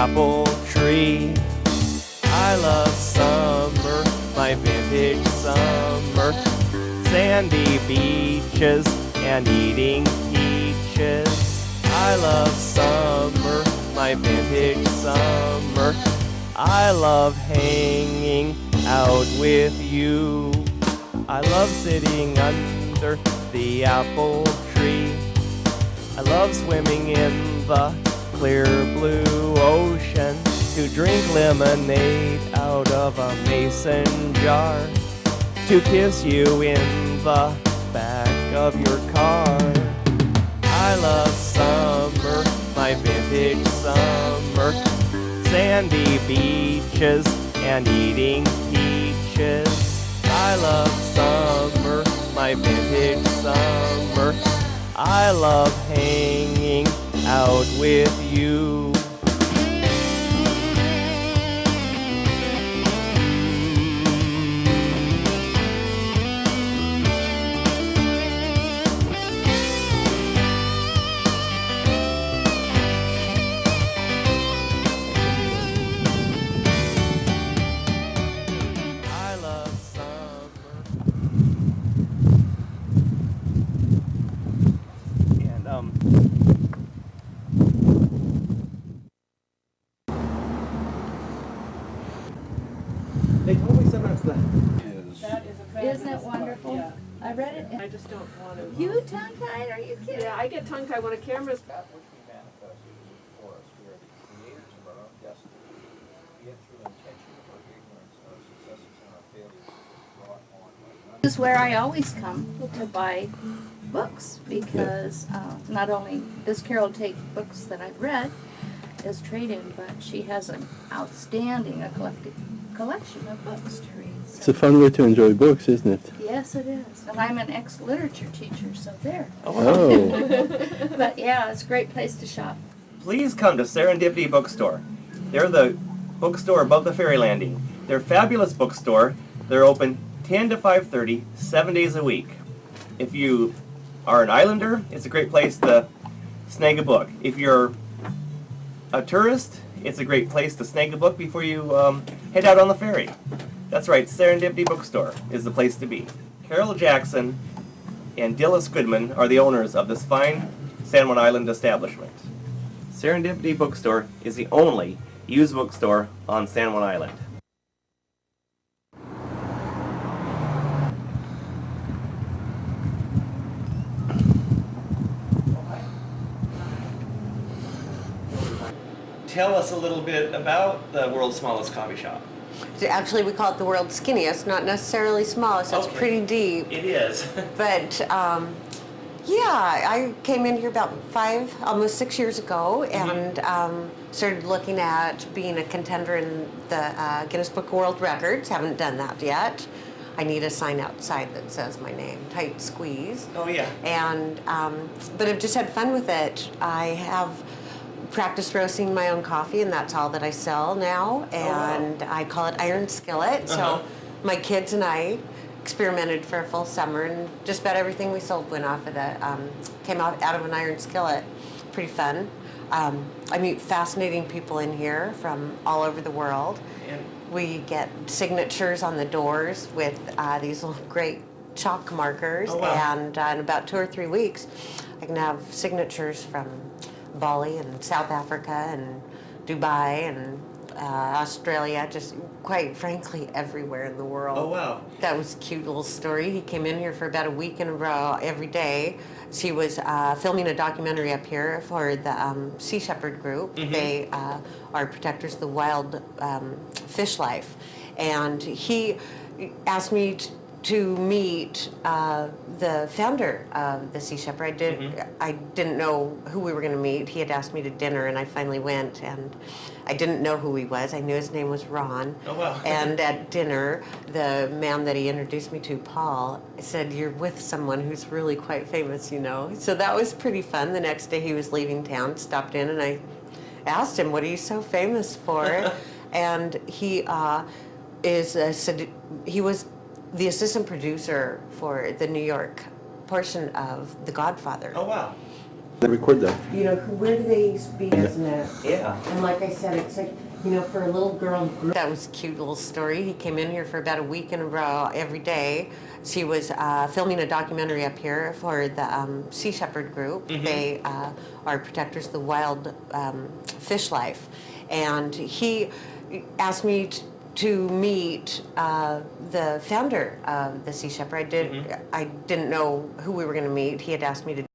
apple tree. I love summer, my vintage summer, sandy beaches and eating peaches. I love summer, my vintage summer, I love hanging out with you. I love sitting under the apple tree. I love swimming in the clear blue ocean, to drink lemonade out of a mason jar, to kiss you in the back of your car. I love summer, my vintage summer, sandy beaches and eating peaches. I love summer, my vintage summer, I love hanging out with you. I love summer. And they told me sometimes that Isn't it wonderful? Yeah. I read it. I just don't want to. You tongue-tied? Are you kidding? Yeah, I get tongue-tied when a camera's. That which we manifested before us, we are the creators of our own destiny. Yet through intention or ignorance, our successes and our failures are brought on by none. This is where I always come to buy books, because not only does Carol take books that I've read as trade-in, but she has an outstanding eclectic collection of books to read. It's a fun way to enjoy books, isn't it? Yes, it is. And I'm an ex-literature teacher, so there. Oh. But yeah, it's a great place to shop. please come to Serendipity Bookstore. They're the bookstore above the ferry landing. They're a fabulous bookstore. They're open 10 to 5:30, 7 days a week. If you are an islander, it's a great place to snag a book. If you're a tourist, it's a great place to snag a book before you head out on the ferry. That's right, Serendipity Bookstore is the place to be. Carol Jackson and Dillis Goodman are the owners of this fine San Juan Island establishment. Serendipity Bookstore is the only used bookstore on San Juan Island. Tell us a little bit about the world's smallest coffee shop. Actually, we call it the world's skinniest, not necessarily smallest. That's Okay. pretty deep. It is. But yeah, I came in here about almost 6 years ago, and started looking at being a contender in the Guinness Book of World Records. Haven't done that yet. I need a sign outside that says my name, Tight Squeeze. Oh yeah. And but I've just had fun with it. I have practiced roasting my own coffee, and that's all that I sell now. And I call it Iron Skillet. So my kids and I experimented for a full summer, and just about everything we sold went off of the came out of an iron skillet. Pretty fun. I meet fascinating people in here from all over the world. And We get signatures on the doors with these little great chalk markers. Oh, wow. And in about 2 or 3 weeks, I can have signatures from Bali and South Africa and Dubai and Australia, just quite frankly everywhere in the world. oh wow. That was a cute little story. He came in here for about a week in a row every day. She was filming a documentary up here for the Sea Shepherd group. They are protectors of the wild fish life. And he asked me to meet the founder of the Sea Shepherd. I didn't know who we were going to meet. He had asked me to dinner, and I finally went, and I didn't know who he was. I knew his name was Ron. Oh, wow. And at dinner, the man that he introduced me to, Paul, said, "You're with someone who's really quite famous, you know." So that was pretty fun. The next day he was leaving town, stopped in, and I asked him, "What are you so famous for?" And he he was the assistant producer for the New York portion of The Godfather. Oh wow. They record that. You know, where do they speak as an Yeah. And like I said, it's like, you know, for a little girl group. That was a cute little story. He came in here for about a week in a row every day. She was filming a documentary up here for the Sea Shepherd group. They are protectors of the wild fish life. And he asked me to meet the founder of the Sea Shepherd. I didn't know who we were going to meet. He had asked me to